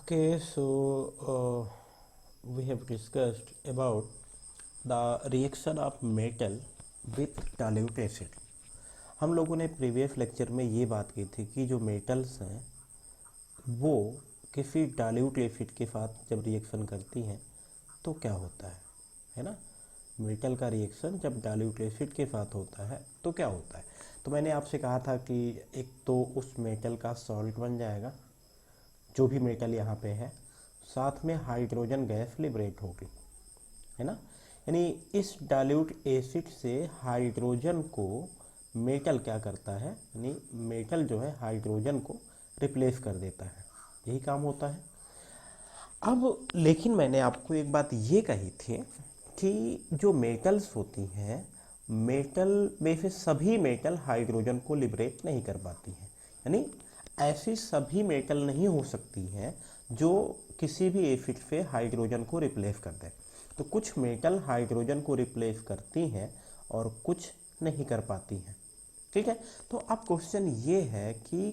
Okay, so we have discussed about the reaction of metal with dilute acid. हम लोगों ने previous lecture में ये बात की थी कि जो मेटल्स हैं वो किसी डाइल्यूट एसिड के साथ जब रिएक्शन करती हैं तो क्या होता है ना। मेटल का रिएक्शन जब डाइल्यूट एसिड के साथ होता है तो क्या होता है। तो मैंने आपसे कहा था कि एक तो उस मेटल का सॉल्ट बन जाएगा, जो भी मेटल यहाँ पे है, साथ में हाइड्रोजन गैस लिबरेट होगी, है ना। यानी इस डाइल्यूट एसिड से हाइड्रोजन को मेटल क्या करता है, यानी मेटल जो है हाइड्रोजन को रिप्लेस कर देता है, यही काम होता है। अब लेकिन मैंने आपको एक बात ये कही थी कि जो मेटल्स होती हैं, मेटल में से सभी मेटल हाइड्रोजन को लिबरेट नहीं कर पाती हैं। यानी ऐसी सभी मेटल नहीं हो सकती हैं जो किसी भी एसिड से हाइड्रोजन को रिप्लेस कर दें। तो कुछ मेटल हाइड्रोजन को रिप्लेस करती हैं और कुछ नहीं कर पाती हैं, ठीक है। तो अब क्वेश्चन ये है कि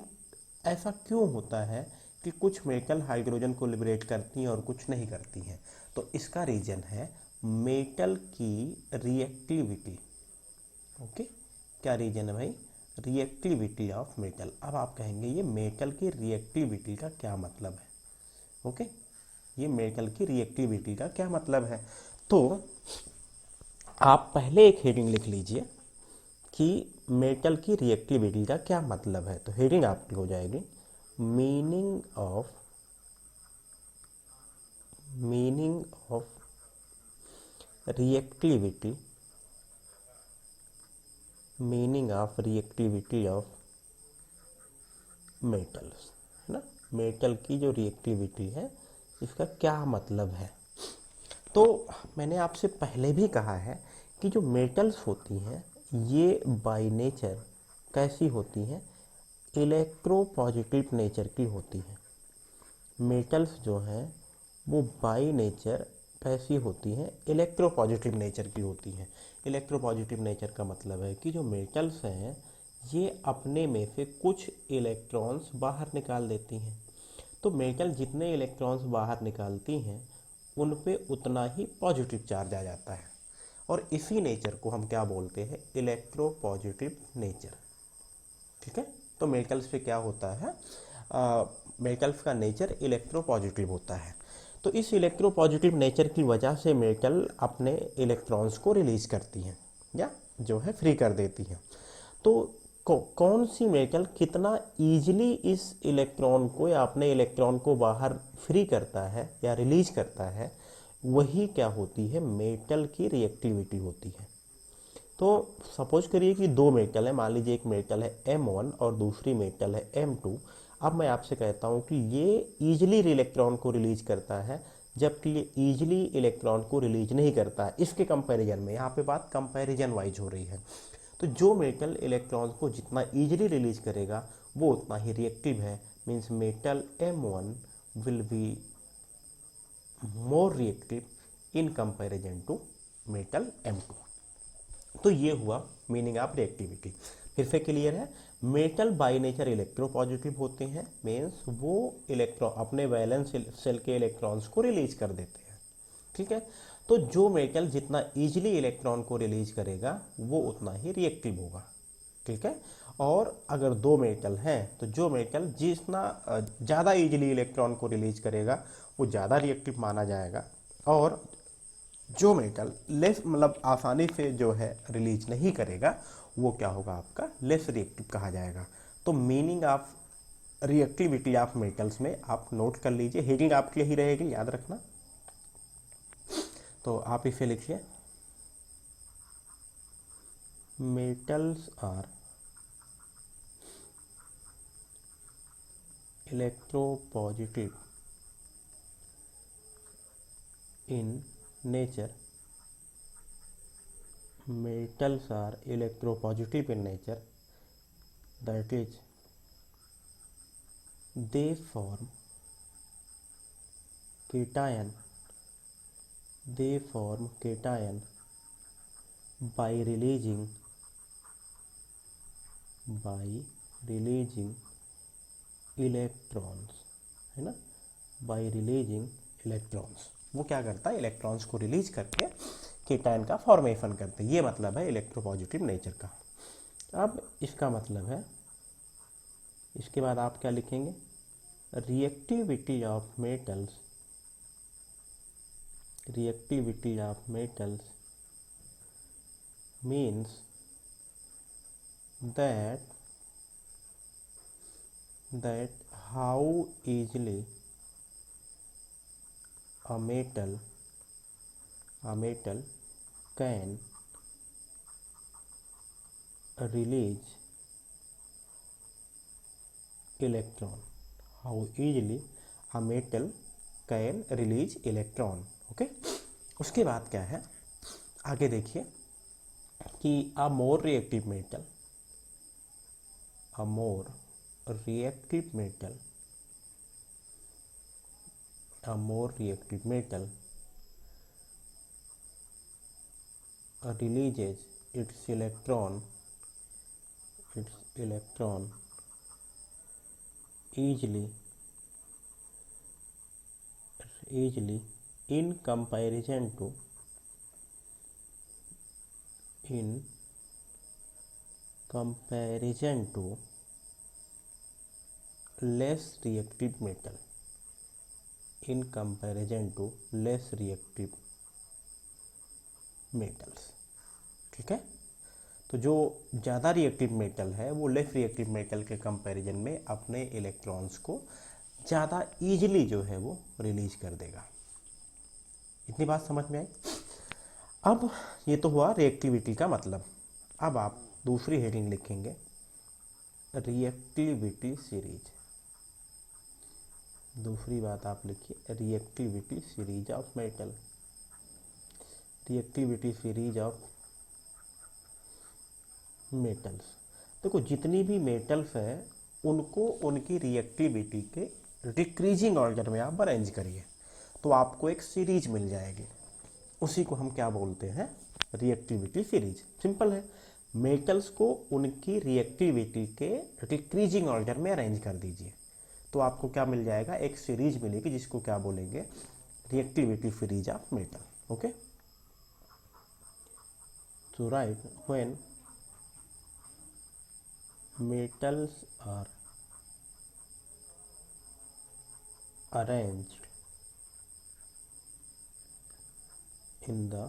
ऐसा क्यों होता है कि कुछ मेटल हाइड्रोजन को लिबरेट करती हैं और कुछ नहीं करती हैं। तो इसका रीजन है मेटल की रिएक्टिविटी। ओके, क्या रीजन है भाई? Reactivity of metal. अब आप कहेंगे ये मेटल की रिएक्टिविटी का क्या मतलब है। ओके, ये मेटल की रिएक्टिविटी का क्या मतलब है। तो आप पहले एक हेडिंग लिख लीजिए कि मेटल की रिएक्टिविटी का क्या मतलब है। तो हेडिंग आपकी हो जाएगी meaning of reactivity of metals, है ना। मेटल की जो रिएक्टिविटी है इसका क्या मतलब है। तो मैंने आपसे पहले भी कहा है कि जो मेटल्स होती हैं ये बाय नेचर कैसी होती हैं, इलेक्ट्रोपॉजिटिव नेचर की होती हैं। मेटल्स जो हैं वो बाय नेचर कैसी होती हैं, इलेक्ट्रोपॉजिटिव नेचर की होती हैं। इलेक्ट्रोपॉजिटिव नेचर का मतलब है कि जो मेटल्स हैं ये अपने में से कुछ इलेक्ट्रॉन्स बाहर निकाल देती हैं। तो मेटल जितने इलेक्ट्रॉन्स बाहर निकालती हैं उन पे उतना ही पॉजिटिव चार्ज आ जाता है, और इसी नेचर को हम क्या बोलते हैं, इलेक्ट्रोपॉजिटिव नेचर, ठीक है। तो मेटल्स पे क्या होता है, मेटल्स का नेचर इलेक्ट्रोपॉजिटिव होता है। तो इस इलेक्ट्रोपॉजिटिव नेचर की वजह से मेटल अपने इलेक्ट्रॉन्स को रिलीज करती हैं या जो है फ्री कर देती हैं। तो कौन सी मेटल कितना ईजिली इस इलेक्ट्रॉन को या अपने इलेक्ट्रॉन को बाहर फ्री करता है या रिलीज करता है, वही क्या होती है, मेटल की रिएक्टिविटी होती है। तो सपोज करिए कि दो मेटल है, मान लीजिए एक मेटल है M1 और दूसरी मेटल है M2। अब मैं आपसे कहता हूँ कि ये ईजिली इलेक्ट्रॉन को रिलीज करता है जबकि ये ईजिली इलेक्ट्रॉन को रिलीज नहीं करता है। इसके कंपैरिजन में, यहाँ पे बात कंपैरिजन वाइज हो रही है। तो जो मेटल इलेक्ट्रॉन को जितना ईजिली रिलीज करेगा वो उतना ही रिएक्टिव है। Means metal M1 will be more reactive in comparison to metal M2। तो ये हुआ मीनिंग ऑफ रिएक्टिविटी। फिर से क्लियर है, मेटल बाय नेचर इलेक्ट्रोपॉजिटिव होते हैं, मीन्स वो इलेक्ट्रॉन अपने वैलेंस सेल के इलेक्ट्रॉन्स को रिलीज कर देते हैं, ठीक है। तो जो मेटल जितना इजीली इलेक्ट्रॉन को रिलीज करेगा वो उतना ही रिएक्टिव होगा, ठीक है। और अगर दो मेटल हैं तो जो मेटल जितना ज़्यादा इजीली इलेक्ट्रॉन को रिलीज करेगा वो ज़्यादा रिएक्टिव माना जाएगा, और जो मेटल लेस मतलब आसानी से जो है रिलीज नहीं करेगा वो क्या होगा, आपका लेस रिएक्टिव कहा जाएगा। तो meaning of reactivity of metals में आप नोट कर लीजिए, हेडिंग आपके लिए ही रहेगी, याद रखना। तो आप इसे लिखिए, metals are electropositive in nature, metals are electropositive in nature, that is they form cation by releasing electrons, है ना, बाय रिलीजिंग इलेक्ट्रॉन्स। वो क्या करता है, इलेक्ट्रॉन्स को रिलीज करके कीटोन का फॉर्मेशन करते हैं। ये मतलब है इलेक्ट्रोपॉजिटिव नेचर का। अब इसका मतलब है, इसके बाद आप क्या लिखेंगे, reactivity of metals, reactivity of metals means that how easily a metal can release electron, how easily a metal can release electron। Okay, उसके बाद क्या है, आगे देखिए कि a more reactive metal releases its electron easily in comparison to less reactive metal, in comparison to less reactive metals। ठीक है, तो जो ज़्यादा रिएक्टिव मेटल है वो लेस रिएक्टिव मेटल के कंपैरिजन में अपने इलेक्ट्रॉन्स को ज़्यादा ईजिली जो है वो रिलीज कर देगा। इतनी बात समझ में आई। अब ये तो हुआ रिएक्टिविटी का मतलब। अब आप दूसरी हेडिंग लिखेंगे, रिएक्टिविटी सीरीज। दूसरी बात आप लिखिए, reactivity series of metal, reactivity series of metals. देखो जितनी भी मेटल्स है उनको उनकी रिएक्टिविटी के डिक्रीजिंग ऑर्डर में आप अरेंज करिए, तो आपको एक सीरीज मिल जाएगी। उसी को हम क्या बोलते हैं, रिएक्टिविटी सीरीज। सिंपल है, मेटल्स को उनकी रिएक्टिविटी के डिक्रीजिंग ऑर्डर में अरेंज कर दीजिए, तो आपको क्या मिल जाएगा, एक सीरीज मिलेगी जिसको क्या बोलेंगे, reactivity series of metal. Okay, तो right, when metals are arranged in the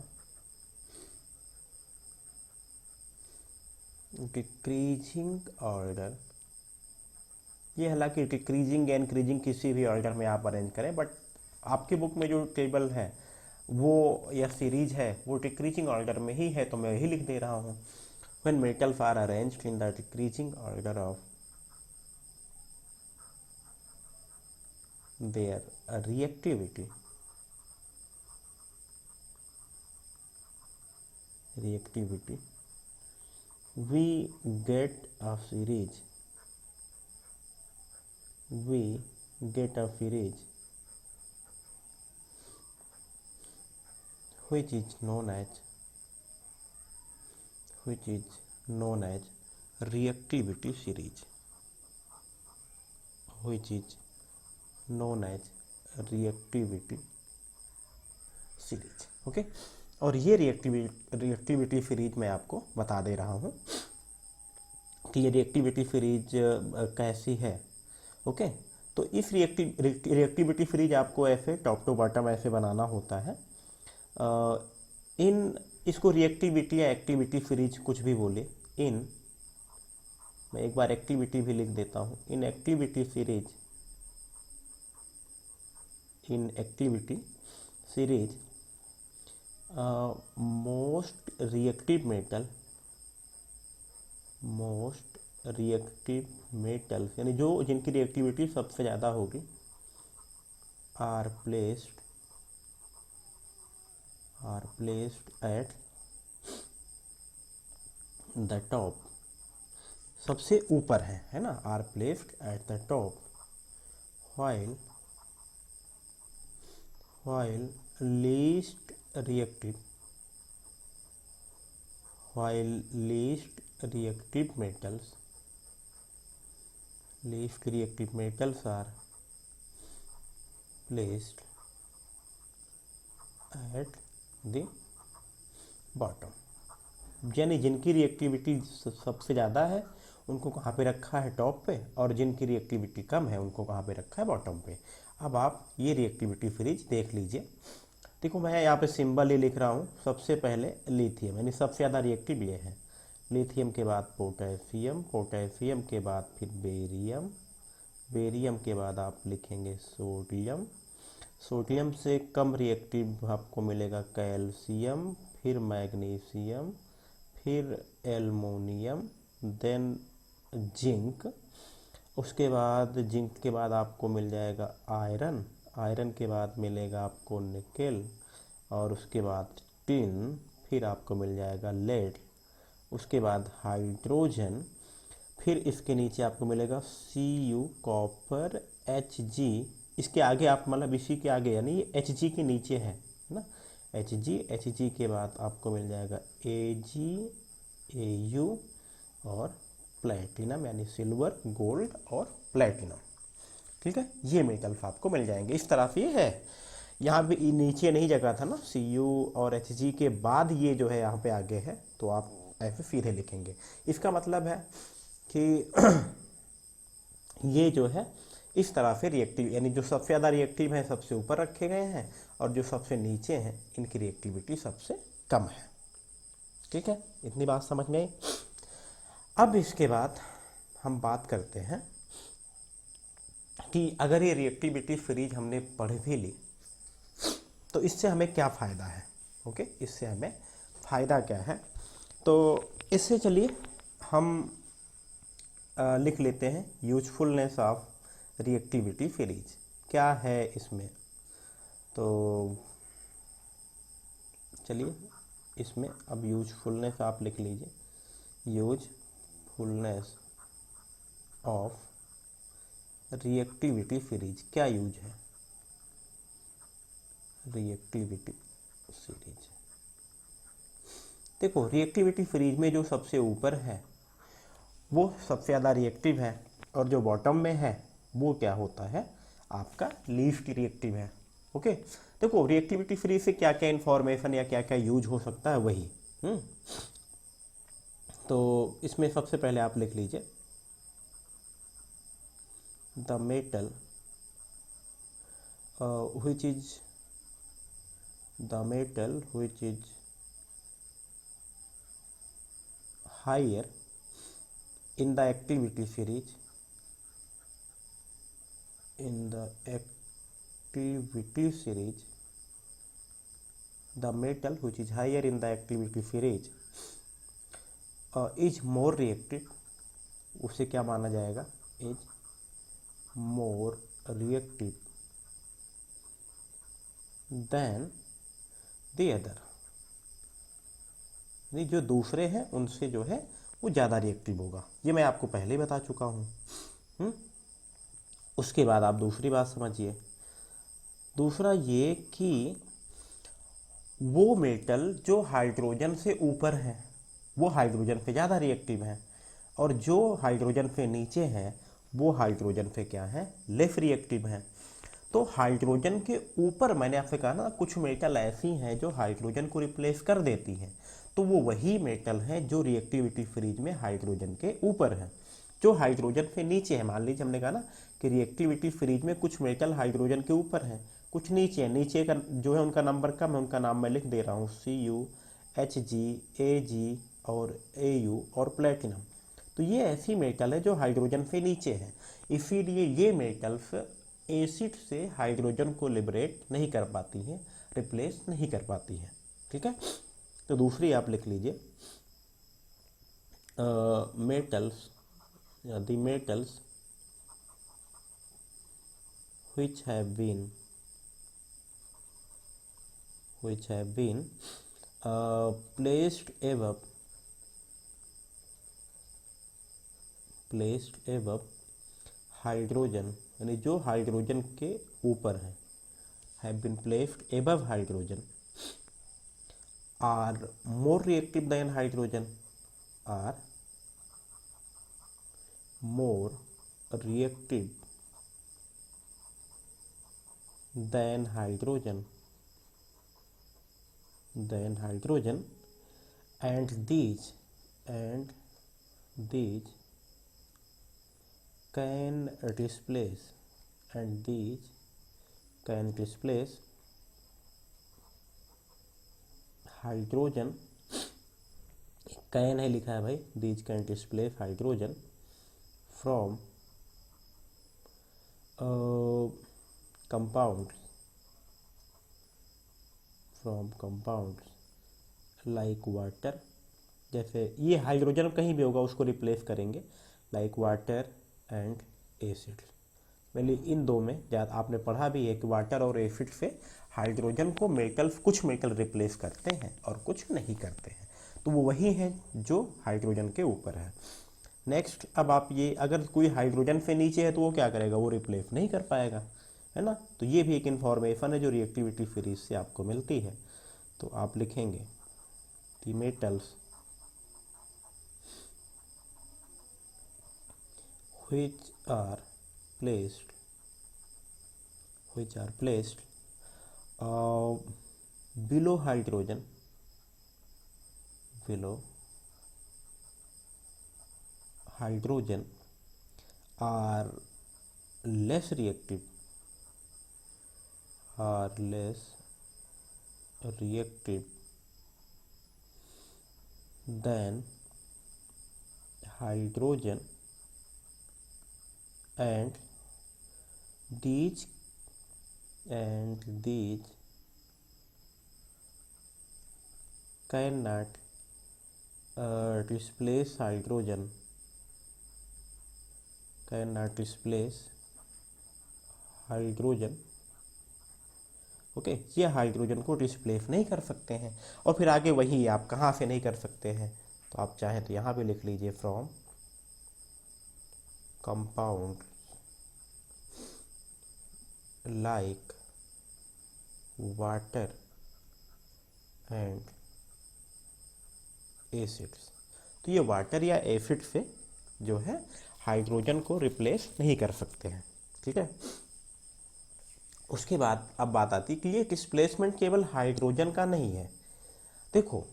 decreasing order, ये हालांकि डिक्रीजिंग या इंक्रीजिंग किसी भी ऑर्डर में आप अरेंज करें, बट आपकी बुक में जो टेबल है वो या सीरीज है वो डिक्रीजिंग ऑर्डर में ही है, तो मैं यही लिख दे रहा हूँ। When metals are arranged in the decreasing order of their reactivity, we get a series which is known as reactivity series, okay. और ये रिएक्टिविटी सीरीज मैं आपको बता दे रहा हूँ कि ये रिएक्टिविटी सीरीज कैसी है। ओके, तो इस रिएक्टिविटी सीरीज आपको ऐसे टॉप टू बॉटम ऐसे बनाना होता है। इसको रिएक्टिविटी या एक्टिविटी सीरीज कुछ भी बोले, मैं एक बार एक्टिविटी भी लिख देता हूँ, in activity series most reactive metals यानी जो जिनकी रिएक्टिविटी सबसे ज़्यादा होगी, are placed at the top, सबसे ऊपर है ना, are placed at the top, while least reactive metals are placed at the bottom, यानी जिनकी रिएक्टिविटी सबसे ज़्यादा है उनको कहाँ पे रखा है, टॉप पे, और जिनकी रिएक्टिविटी कम है उनको कहाँ पे रखा है, बॉटम पे। अब आप ये रिएक्टिविटी फ्रीज देख लीजिए। देखो मैं यहाँ पे सिंबल ही लिख रहा हूँ। सबसे पहले लिथियम, यानी सबसे ज़्यादा रिएक्टिव ये है। लिथियम के बाद पोटेशियम, पोटेशियम के बाद फिर बेरियम, बेरियम के बाद आप लिखेंगे सोडियम, सोडियम से कम रिएक्टिव आपको मिलेगा कैल्शियम, फिर मैग्नीशियम, फिर एल्युमिनियम, देन जिंक। उसके बाद जिंक के बाद आपको मिल जाएगा आयरन, आयरन के बाद मिलेगा आपको निकेल, और उसके बाद टिन, फिर आपको मिल जाएगा लेड, उसके बाद हाइड्रोजन, फिर इसके नीचे आपको मिलेगा Cu कॉपर, Hg, इसके आगे आप मतलब इसी के आगे यानी ये Hg के नीचे है ना, Hg के बाद आपको मिल जाएगा Ag, Au और प्लेटिनम, यानी सिल्वर, गोल्ड और प्लेटिनम। ठीक है, ये मेटल्स आपको मिल जाएंगे। इस तरह से ये है। यहाँ पे नीचे नहीं जगह था ना, Cu और Hg के बाद ये जो है यहाँ पे आगे है, तो आप ऐसे सीधे लिखेंगे। इसका मतलब है कि ये जो है इस तरह से रिएक्टिव, यानी जो सबसे ज़्यादा रिएक्टिव है सबसे ऊपर रखे गए हैं, और जो सबसे नीचे हैं इनकी रिएक्टिविटी सबसे कम है। ठीक है, इतनी बात समझ में आई। अब इसके बाद हम बात करते हैं कि अगर ये रिएक्टिविटी फ्रीज हमने पढ़ भी ली तो इससे हमें क्या फ़ायदा है। ओके, इससे हमें फ़ायदा क्या है, तो इससे चलिए हम लिख लेते हैं यूजफुलनेस ऑफ रिएक्टिविटी फ्रीज क्या है इसमें। तो चलिए इसमें अब यूजफुलनेस आप लिख लीजिए, यूजफुलनेस ऑफ रिएक्टिविटी फ्रीज, क्या यूज है रिएक्टिविटी फ्रीज। देखो रिएक्टिविटी फ्रीज में जो सबसे ऊपर है वो सबसे ज़्यादा रिएक्टिव है, और जो बॉटम में है वो क्या होता है, आपका लीस्ट रिएक्टिव है। ओके, देखो रिएक्टिविटी फ्रीज से क्या क्या इन्फॉर्मेशन या क्या क्या यूज हो सकता है वही। तो इसमें सबसे पहले आप लिख लीजिए the metal which is the metal which is higher in the activity series, in the activity series, the metal which is higher in the activity series is more reactive, उसे क्या माना जाएगा, is more reactive than the other, नहीं जो दूसरे हैं उनसे जो है वो ज़्यादा रिएक्टिव होगा। ये मैं आपको पहले ही बता चुका हूँ। उसके बाद आप दूसरी बात समझिए, दूसरा ये कि वो मेटल जो हाइड्रोजन से ऊपर है वो हाइड्रोजन पे ज़्यादा रिएक्टिव है, और जो हाइड्रोजन पे नीचे है वो हाइड्रोजन पे क्या है, लेस रिएक्टिव है। तो हाइड्रोजन के ऊपर मैंने आपसे कहा ना कुछ मेटल ऐसी हैं जो हाइड्रोजन को रिप्लेस कर देती हैं, तो वो वही मेटल हैं जो रिएक्टिविटी फ्रीज में हाइड्रोजन के ऊपर है। जो हाइड्रोजन पे नीचे है, मान लीजिए हमने कहा ना कि रिएक्टिविटी फ्रीज में कुछ मेटल हाइड्रोजन के ऊपर है, कुछ नीचे है, नीचे का जो है उनका नंबर कम है, उनका नाम मैं लिख दे रहा हूँ Cu, Hg, Ag और Au और प्लेटिनम। तो ये ऐसी मेटल है जो हाइड्रोजन से नीचे है, इसीलिए ये मेटल्स एसिड से हाइड्रोजन को लिबरेट नहीं कर पाती हैं, रिप्लेस नहीं कर पाती हैं। ठीक है, तो दूसरी आप लिख लीजिए मेटल्स या the metals which have been placed above hydrogen, यानी जो हाइड्रोजन के ऊपर है, have been placed above hydrogen, are more reactive than hydrogen, are more reactive than hydrogen, and these can displace, hydrogen, can है लिखा है भाई, these can displace hydrogen from compounds, like water, जैसे ये हाइड्रोजन कहीं भी होगा उसको रिप्लेस करेंगे, लाइक वाटर एंड एसिड। पहले इन दो में ज़्यादा आपने पढ़ा भी है कि वाटर और एसिड से हाइड्रोजन को कुछ मेटल रिप्लेस करते हैं और कुछ नहीं करते हैं, तो वो वही है जो हाइड्रोजन के ऊपर है। नेक्स्ट, अब आप ये अगर कोई हाइड्रोजन से नीचे है तो वो क्या करेगा, वो रिप्लेस नहीं कर पाएगा, है ना। तो ये भी एक इन्फॉर्मेशन है जो रिएक्टिविटी सीरीज से आपको मिलती है। तो आप लिखेंगे the metals which are placed below hydrogen, are less reactive, than hydrogen, and these cannot displace hydrogen, okay. ये हाइड्रोजन को डिस्प्लेस नहीं कर सकते हैं। और फिर आगे वही आप कहाँ से नहीं कर सकते हैं, तो आप चाहें तो यहाँ पे लिख लीजिए from compound like water and acids. तो ये वाटर या एसिड से जो है हाइड्रोजन को रिप्लेस नहीं कर सकते हैं, ठीक है। उसके बाद अब बात आती है कि ये डिस्प्लेसमेंट केवल हाइड्रोजन का नहीं है। देखो,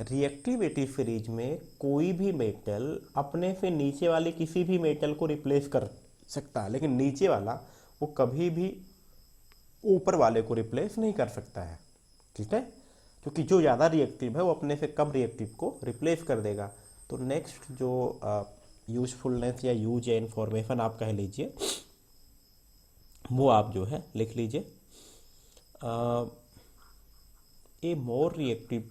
रिएक्टिविटी सीरीज में कोई भी मेटल अपने से नीचे वाले किसी भी मेटल को रिप्लेस कर सकता है, लेकिन नीचे वाला वो कभी भी ऊपर वाले को रिप्लेस नहीं कर सकता है, ठीक है। क्योंकि जो ज़्यादा रिएक्टिव है वो अपने से कम रिएक्टिव को रिप्लेस कर देगा। तो नेक्स्ट जो यूजफुलनेस या यूज या इन्फॉर्मेशन आप कह लीजिए, वो आप जो है लिख लीजिए। ए मोर रिएक्टिव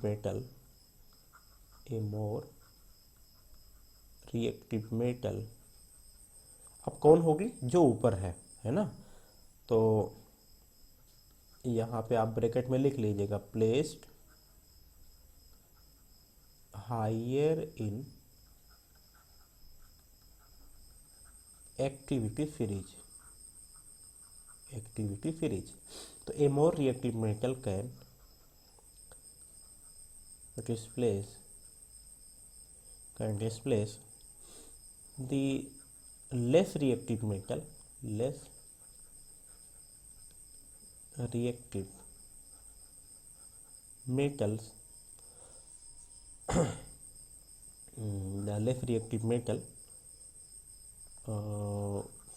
मेटल, अब कौन होगी, जो ऊपर है ना। तो यहाँ पे आप ब्रैकेट में लिख लीजिएगा placed higher in activity series. तो a more reactive metal can displace the less reactive metals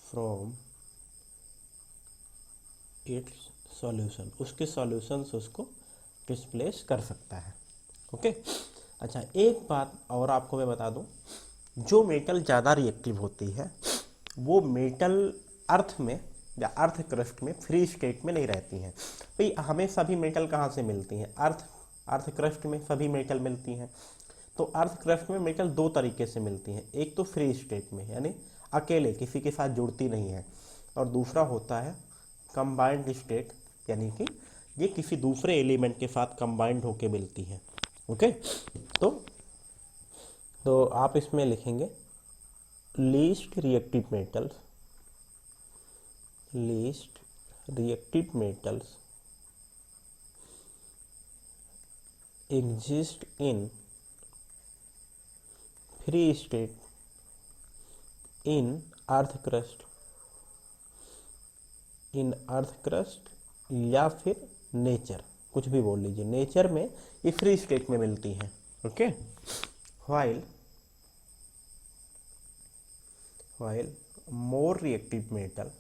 from its solution, उसके सॉल्यूशन से उसको डिस्प्लेस कर सकता है, ओके। अच्छा, एक बात और आपको मैं बता दूं, जो मेटल ज़्यादा रिएक्टिव होती है वो मेटल अर्थ में या अर्थ क्रस्ट में फ्री स्टेट में नहीं रहती हैं। भाई हमें सभी मेटल कहाँ से मिलती हैं, अर्थ क्रस्ट में सभी मेटल मिलती हैं। तो अर्थ क्रस्ट में मेटल दो तरीके से मिलती हैं, एक तो फ्री स्टेट में यानी अकेले किसी के साथ जुड़ती नहीं है, और दूसरा होता है कंबाइंड स्टेट, यानी कि ये किसी दूसरे एलिमेंट के साथ कंबाइंड होके मिलती हैं, ओके। तो आप इसमें लिखेंगे least reactive metals exist in free state in earth crust या फिर नेचर, कुछ भी बोल लीजिए, नेचर में ये फ्री स्टेट में मिलती हैं। ओके, while मोर रिएक्टिव मेटल,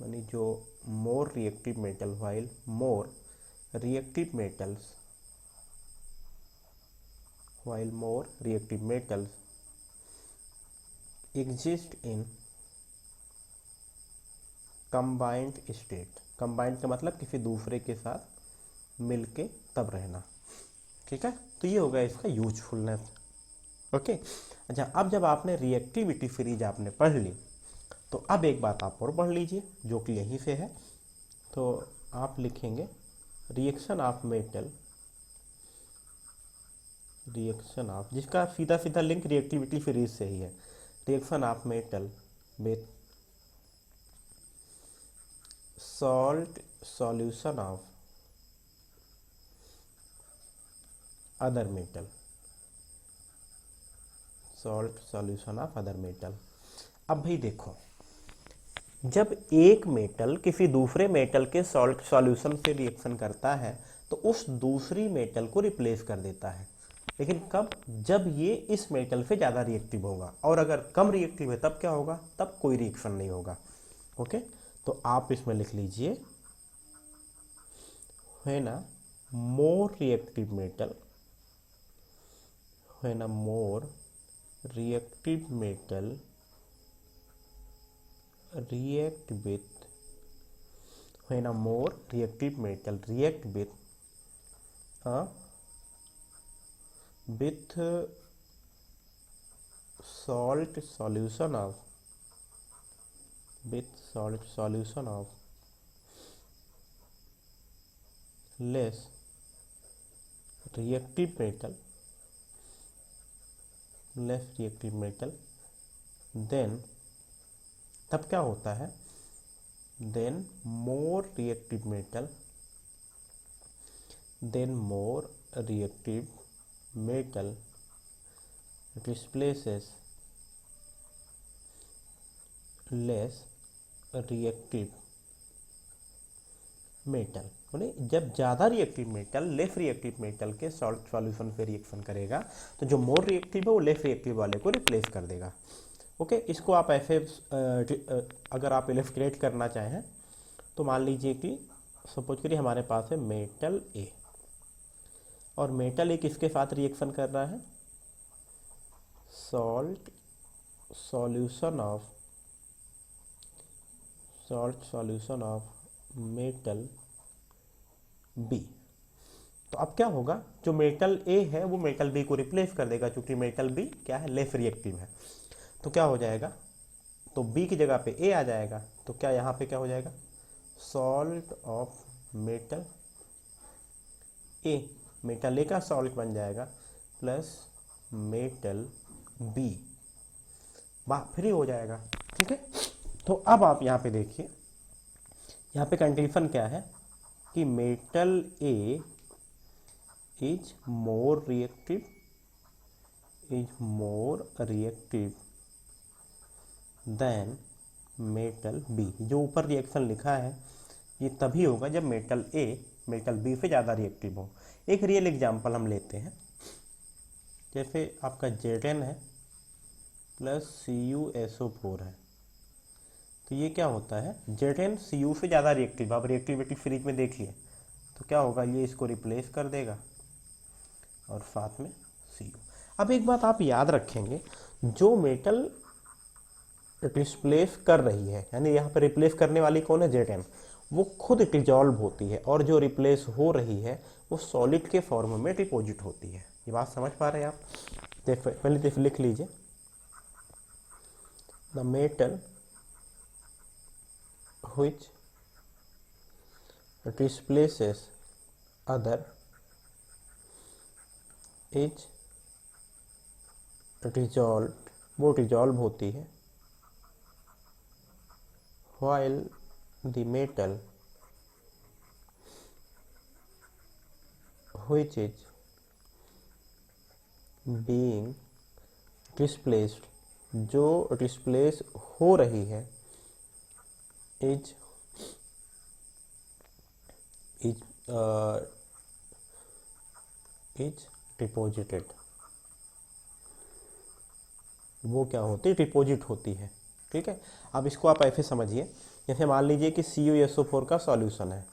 यानी जो मोर reactive metal, while more reactive metals, while more reactive metals exist in combined state, combined का मतलब किसी दूसरे के साथ मिलके तब रहना। ठीक है, तो ये होगा इसका यूजफुलनेस। ओके, अच्छा, अब जब आपने रिएक्टिविटी सीरीज आपने पढ़ ली, तो अब एक बात आप और पढ़ लीजिए जो कि यहीं से है। तो आप लिखेंगे reaction of metal, reaction of, जिसका सीधा सीधा लिंक रिएक्टिविटी सीरीज से ही है, reaction of metal with salt solution of other metal, salt solution of other metal. अब भाई देखो, जब एक मेटल किसी दूसरे मेटल के सॉल्ट सॉल्यूशन से रिएक्शन करता है तो उस दूसरी मेटल को रिप्लेस कर देता है, लेकिन कब? जब ये इस मेटल से ज़्यादा रिएक्टिव होगा, और अगर कम रिएक्टिव है तब क्या होगा? तब कोई रिएक्शन नहीं होगा। ओके, तो आप इसमें लिख लीजिए, when a more reactive metal, when a more reactive metal react with, when a more reactive metal react with salt solution of, with salt solution of less reactive metal, less reactive metal, then तब क्या होता है? Then more reactive metal, then more reactive metal displaces less reactive metal. यानी जब ज़्यादा reactive metal less reactive metal के salt solution पे reaction करेगा तो जो मोर रिएक्टिव है वो लेस रिएक्टिव वाले को रिप्लेस कर देगा। ओके, इसको आप ऐसे अगर आप इलस्ट्रेट करना चाहें तो मान लीजिए कि सपोज करिए हमारे पास है मेटल ए, और मेटल ए किसके साथ रिएक्शन कर रहा है? Salt solution of metal B. तो अब क्या होगा? जो मेटल ए है वो मेटल बी को रिप्लेस कर देगा, क्योंकि मेटल बी क्या है? लेस रिएक्टिव है। तो क्या हो जाएगा? तो बी की जगह पे ए आ जाएगा, तो क्या यहाँ पे क्या हो जाएगा? Salt of metal A, metal A का सॉल्ट बन जाएगा प्लस मेटल बी, वाह, फ्री हो जाएगा। ठीक है, तो अब आप यहाँ पे देखिए, यहाँ पे कंडीशन क्या है कि metal A is more reactive, than metal B. जो ऊपर रिएक्शन लिखा है ये तभी होगा जब मेटल ए मेटल बी से ज़्यादा रिएक्टिव हो। एक रियल एग्जांपल हम लेते हैं, जैसे आपका Zn है प्लस CuSO4 है, तो ये क्या होता है? Zn Cu से ज़्यादा रिएक्टिव, आप रिएक्टिविटी सीरीज में देखिए, तो क्या होगा? ये इसको रिप्लेस कर देगा और साथ में Cu। अब एक बात आप याद रखेंगे, जो मेटल रिप्लेस कर रही है, यानी यहाँ पर रिप्लेस करने वाली कौन है? Zn, वो खुद डिजॉल्व होती है, और जो रिप्लेस हो रही है वो सॉलिड के फॉर्म में डिपॉजिट होती है। ये बात समझ पा रहे हैं आप? पहले देखिए, लिख लीजिए, the metal which displaces other is dissolved, वो डिजॉल्व होती है, while the metal which is being displaced, जो डिस्प्लेस हो रही है, इज इज इज डिपॉजिटेड, वो क्या होती है, डिपॉजिट होती है। ठीक है, अब इसको आप ऐसे समझिए, जैसे मान लीजिए कि CuSO4 का सॉल्यूशन है,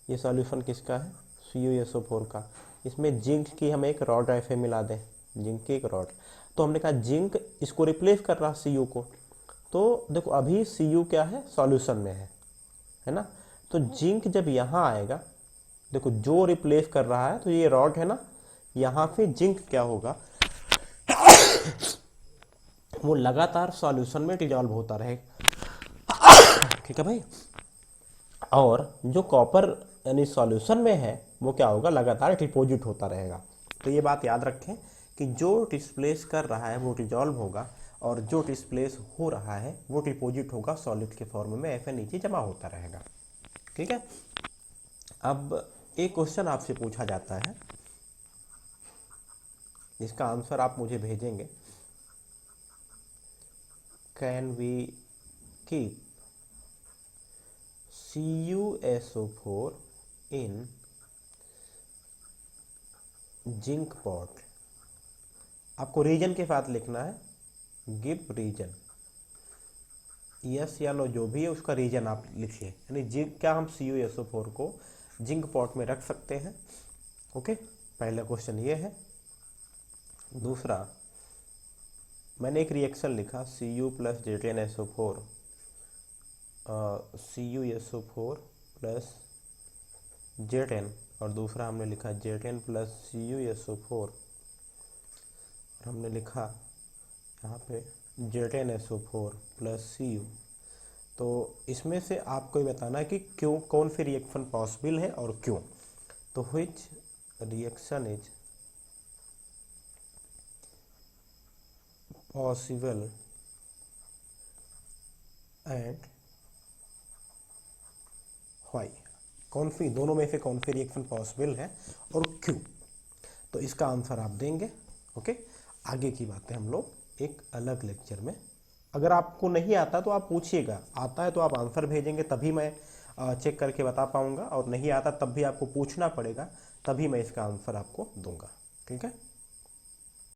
ये सॉल्यूशन किसका है, CuSO4 का। इसमें जिंक की हम एक रॉड ऐसे मिला दें, जिंक की एक रॉड, तो हमने कहा जिंक इसको रिप्लेस कर रहा Cu को, तो देखो अभी Cu क्या है, सॉल्यूशन में है ना। तो जिंक जब यहाँ आएगा, देखो जो रिप्लेस कर रहा है, तो ये रॉड है ना, यहाँ पे जिंक क्या होगा, वो लगातार सॉल्यूशन में डिजॉल्व होता रहेगा। ठीक है भाई, और जो कॉपर यानी सॉल्यूशन में है वो क्या होगा, लगातार डिपॉजिट होता रहेगा। तो ये बात याद रखें कि जो डिस्प्लेस कर रहा है वो डिजॉल्व होगा, और जो डिस्प्लेस हो रहा है वो डिपॉजिट होगा, सॉलिड के फॉर्म में ऐसे नीचे जमा होता रहेगा। ठीक है, अब एक क्वेश्चन आपसे पूछा जाता है, इसका आंसर आप मुझे भेजेंगे। Can we keep CuSO4 in zinc pot. आपको रीजन के साथ लिखना है, गिव रीजन, यस या नो जो भी है उसका रीजन आप लिखिए, यानी जिंक, क्या हम CuSO4 को जिंक पॉट में रख सकते हैं। ओके, पहला क्वेश्चन ये है। दूसरा, मैंने एक रिएक्शन लिखा Cu plus J10SO4, CuSO4 plus J10, और दूसरा हमने लिखा J10 प्लस CuSO4, और हमने लिखा यहाँ पे J10SO4 प्लस Cu। तो इसमें से आपको ये बताना है कि क्यों, कौन सी रिएक्शन पॉसिबल है और क्यों। तो which reaction is possible and why, कौन सी, दोनों में से कौन सी रिएक्शन पॉसिबल है और क्यों। तो इसका आंसर आप देंगे। ओके, आगे की बातें हम लोग एक अलग लेक्चर में, अगर आपको नहीं आता तो आप पूछिएगा, आता है तो आप आंसर भेजेंगे तभी मैं चेक करके बता पाऊंगा, और नहीं आता तब भी आपको पूछना पड़ेगा, तभी मैं इसका आंसर आपको दूंगा। ठीक है।